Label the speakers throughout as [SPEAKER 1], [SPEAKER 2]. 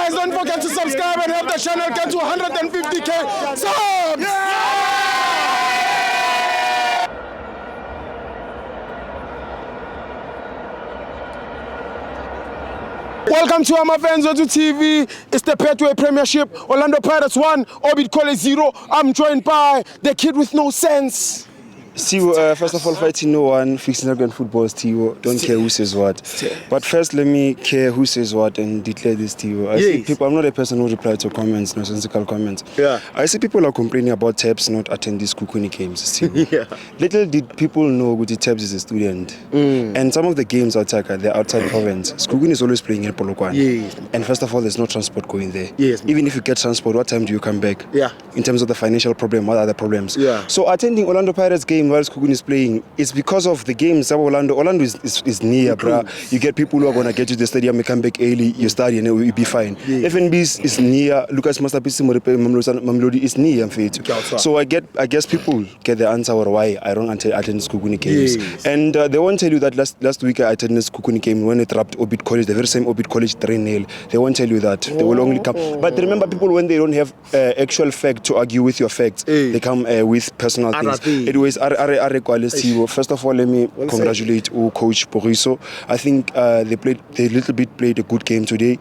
[SPEAKER 1] Guys, don't forget to subscribe and help the channel get to 150k subs! Welcome to FANS Wethu TV. It's the Betway Premiership. Orlando Pirates 1, Orbit College 0. I'm joined by the kid with no sense.
[SPEAKER 2] Steve, first of all, fighting no one, fixing American football, Steve. Don't care who says what. But first, let me care who says what and declare this, Steve. I see people, I'm not a person who replies to comments, nonsensical comments.
[SPEAKER 1] Yeah.
[SPEAKER 2] I see people are complaining about Tabs not attending these Kukuni games, Steve. Yeah. Little did people know Guti Tabs is a student. And some of the games outside, they're outside province. Kukuni is always playing in Polokwane.
[SPEAKER 1] Yes.
[SPEAKER 2] And first of all, there's no transport going there.
[SPEAKER 1] Yes.
[SPEAKER 2] Even if you get transport, what time do you come back?
[SPEAKER 1] Yeah.
[SPEAKER 2] In terms of the financial problem, what are the problems?
[SPEAKER 1] Yeah.
[SPEAKER 2] So attending Orlando Pirates game whilst Kukuni is playing, it's because of the games. Orlando is near, bruh. You get people who are going to get to the stadium, you come back early, you study and you'll be fine. Yeah. FNB is near, Lucas Masterpiece Mamlodi is near. So I guess people get the answer or why I don't attend this Kukuni games. Yes. And they won't tell you that last week I attended this Kukuni game when it wrapped Orbit College, the very same Orbit College 3-0. They won't tell you that. They will only come. But remember, people, when they don't have actual fact to argue with your facts, they come with personal things. Anyways, first of all, let me congratulate Coach Boriso. I think they played a good game today.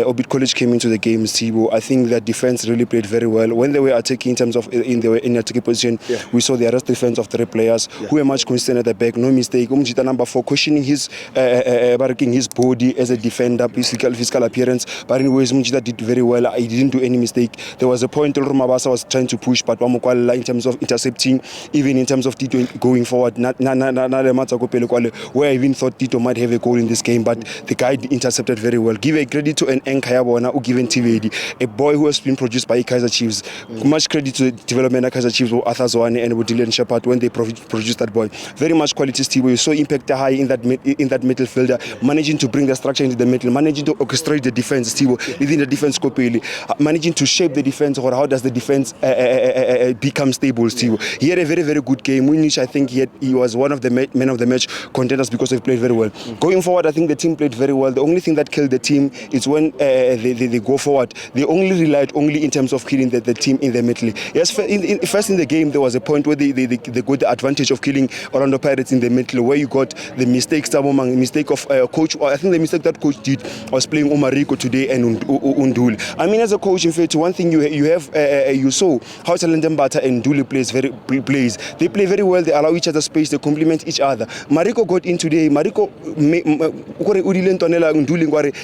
[SPEAKER 2] Orbit College came into the game, Sibo. I think that defense really played very well. When they were attacking in terms of in attacking position, we saw the arrest defense of 3 players who were much consistent at the back. No mistake. Umjita number 4 questioning his body as a defender, physical appearance. But anyways, Umjita did very well. He didn't do any mistake. There was a point where Mabasa was trying to push, but Wamokwala in terms of intercepting, even in terms of Tito going forward, where I even thought Tito might have a goal in this game, but the guy intercepted very well. Give a credit to an Nkayabona who given TVD, a boy who has been produced by Kaiser Chiefs. Much credit to the development of Kaiser Chiefs, Arthur Zwane and Dylan Shepard when they produced that boy. Very much quality, Steve. You saw impact high in that midfielder, managing to bring the structure into the middle, managing to orchestrate the defense, Steve, within the defense scope, managing to shape the defense, or how does the defense become stable, Steve. He had a very, very good game, which I think he was one of the men of the match contenders because they played very well. Going forward, I think the team played very well. The only thing that killed the team is when they go forward. They only relied in terms of killing the team in the middle. Yes, first in the game, there was a point where they got the advantage of killing Orlando Pirates in the middle, where you got the mistakes, mistake of coach. I think the mistake that coach did was playing Omariko today and Unduli. I mean, as a coach, in fact, one thing you saw how Talentembata and Nduli plays. They play very well. They allow each other space. They complement each other. Mariko got in today. Mariko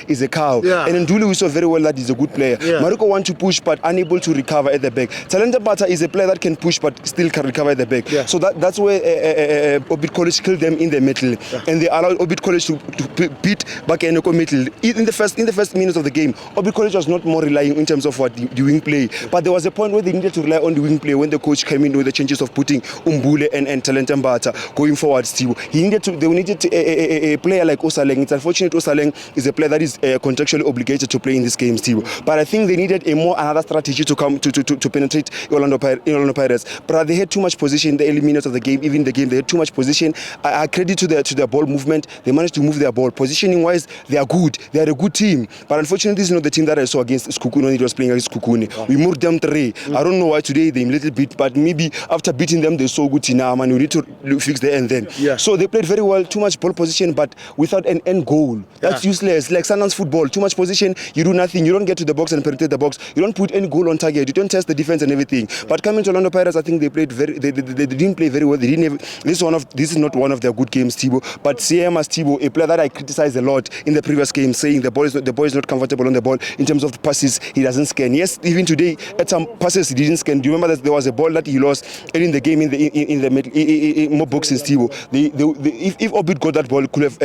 [SPEAKER 2] is a cow. And Nduli we saw very well that he's a good player. Mariko want to push but unable to recover at the back. Talentembata is a player that can push but still can recover at the back. So that's where Orbit College killed them in the middle. And they allowed Orbit College to beat Bakeneko middle. In the first minutes of the game, Orbit College was not more relying in terms of what the wing play. But there was a point where they needed to rely on the wing play when the coach came in with the changes of putting Umbule and Talentembata going forward, Steve. They needed a player like Osaleng. It's unfortunate Osaleng is a player that is contractually obligated to play in this game, Steve. But I think they needed another strategy to come to penetrate Orlando Pirates. But they had too much position in the early minutes of the game. Even the game, they had too much position. I credit to their ball movement. They managed to move their ball. Positioning wise, they are good. They are a good team. But unfortunately, this is not the team that I saw against Kukuni when it was playing against Kukuni. We moved them 3. I don't know why today they a little bit, but maybe after beating them, they're so good now, man. We need to fix the end then. So they played very well, too much ball position, but without an end goal. That's useless. Like Sundowns football, too much position, you do nothing. You don't get to the box and penetrate the box. You don't put any goal on target. You don't test the defense and everything. But coming to Orlando Pirates, I think they played they didn't play very well. They didn't have, this is not one of their good games, Thibo. But CM as Thibo, a player that I criticized a lot in the previous game, saying the boy is not comfortable on the ball in terms of the passes. He doesn't scan. Yes, even today at some passes he didn't scan. Do you remember that there was a ball that he lost early in the game in the middle, more boxes, Thibo? If Orbit got that ball, could have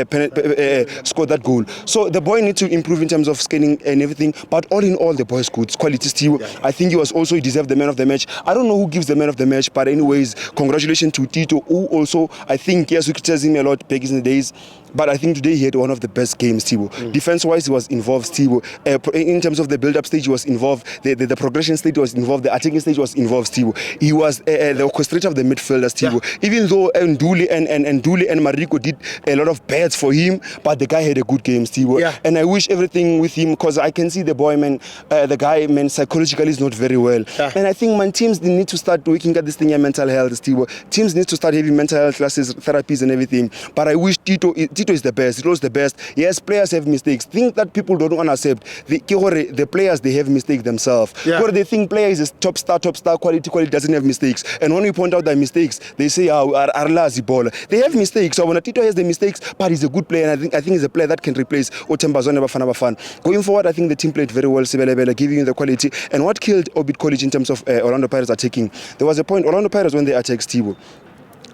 [SPEAKER 2] scored that goal. So the boy needs to improve in terms of scanning and everything. But all in all, the boy is good. Quality, Thibo. I think he deserved the man of the match. I don't know who gives the man of the match, but anyways, congratulations to Tito, who also, I think, yes, we criticized him a lot back in the days. But I think today he had one of the best games, Thibo. Defense-wise, he was involved, Thibo. In terms of the build-up stage, he was involved. The progression stage was involved. The attacking stage was involved, Thibo. He was the orchestrator of the midfield. midfielders, Tibo. Even though Nduli and Mariko did a lot of bets for him, but the guy had a good game, Tibo. And I wish everything with him, because I can see the boy, man, the guy, man, psychologically is not very well. And I think, man, teams need to start looking at this thing, mental health, Tibo. Teams need to start having mental health classes, therapies and everything. But I wish Tito is the best. Tito is the best. Yes, players have mistakes. Think that people don't want to accept. The players, they have mistakes themselves. They think player is a top star, quality doesn't have mistakes. And when we point out their mistakes, they say, are lazy baller. They have mistakes. So when Tito has the mistakes, but he's a good player, and I think he's a player that can replace Otembazone Bafana Bafana. Going forward, I think the team played very well, giving you the quality. And what killed Orbit College in terms of Orlando Pirates attacking, there was a point, Orlando Pirates, when they attacked Tibo,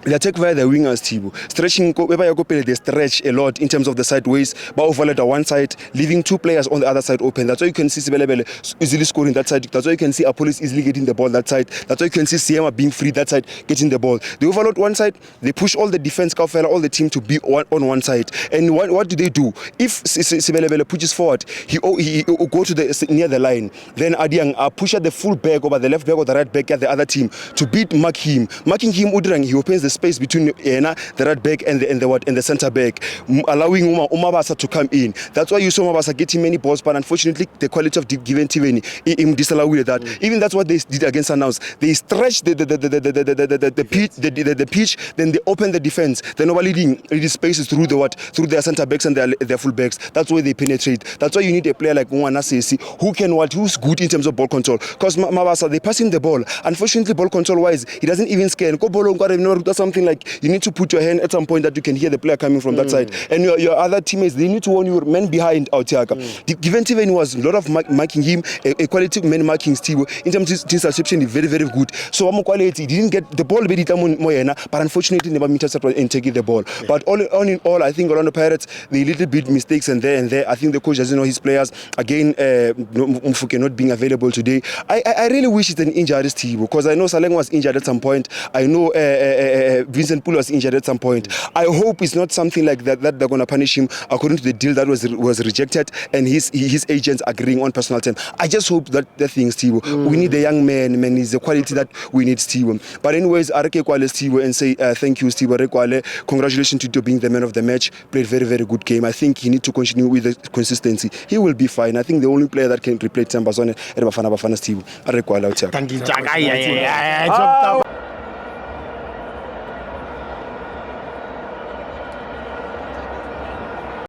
[SPEAKER 2] they attack via the wingers, Tibo. Stretching, they stretch a lot in terms of the sideways, but overlap on one side, leaving two players on the other side open. That's why you can see Sibelebele easily scoring that side. That's why you can see Apollo easily getting the ball that side. That's why you can see Siema being free that side, getting the ball. They overload one side, they push all the defense, all the team to be on one side. And what do they do? If Sibelebele pushes forward, he go to near the line. Then Adiang push at the full back over the left back or the right back at the other team to beat Marking him, Udrang, he opens the space between the right back and the center back, allowing Umabasa to come in. That's why you saw Umabasa getting many balls, but unfortunately the quality of given TV disallowed that. Even that's what they did against Sundowns. They stretched the pitch, then they open the defense. Then over leading spaces through their center backs and their full backs. That's why they penetrate. That's why you need a player like Mwana Sesi who's good in terms of ball control. Because Mabasa, they pass him the ball. Unfortunately, ball control wise, he doesn't even scan. Something like you need to put your hand at some point that you can hear the player coming from that side. And your other teammates, they need to warn your men behind Autiaka. Given Steven was a lot of marking him, a quality man marking Steve. In terms of interception, very, very good. So quality, didn't get the ball very Moyena, but unfortunately never intercepted and taking the ball. But all in all, I think Orlando Pirates, they little bit mistakes and there. I think the coach doesn't know his players. Again, Mfuke not being available today. I really wish it's an injury Steve, because I know Saleng was injured at some point. I know Vincent Poole was injured at some point. I hope it's not something like that they're going to punish him according to the deal that was rejected and his agents agreeing on personal terms. I just hope that thing, Steve. We need a young man, he's the quality that we need, Steve. But anyways, Arake Kwale, Steve, and say thank you, Steve Kwale. Congratulations to being the man of the match. Played very, very good game. I think he needs to continue with the consistency. He will be fine. I think the only player that can replace Tambazone is Bafana Steve. Arake Kwale out here.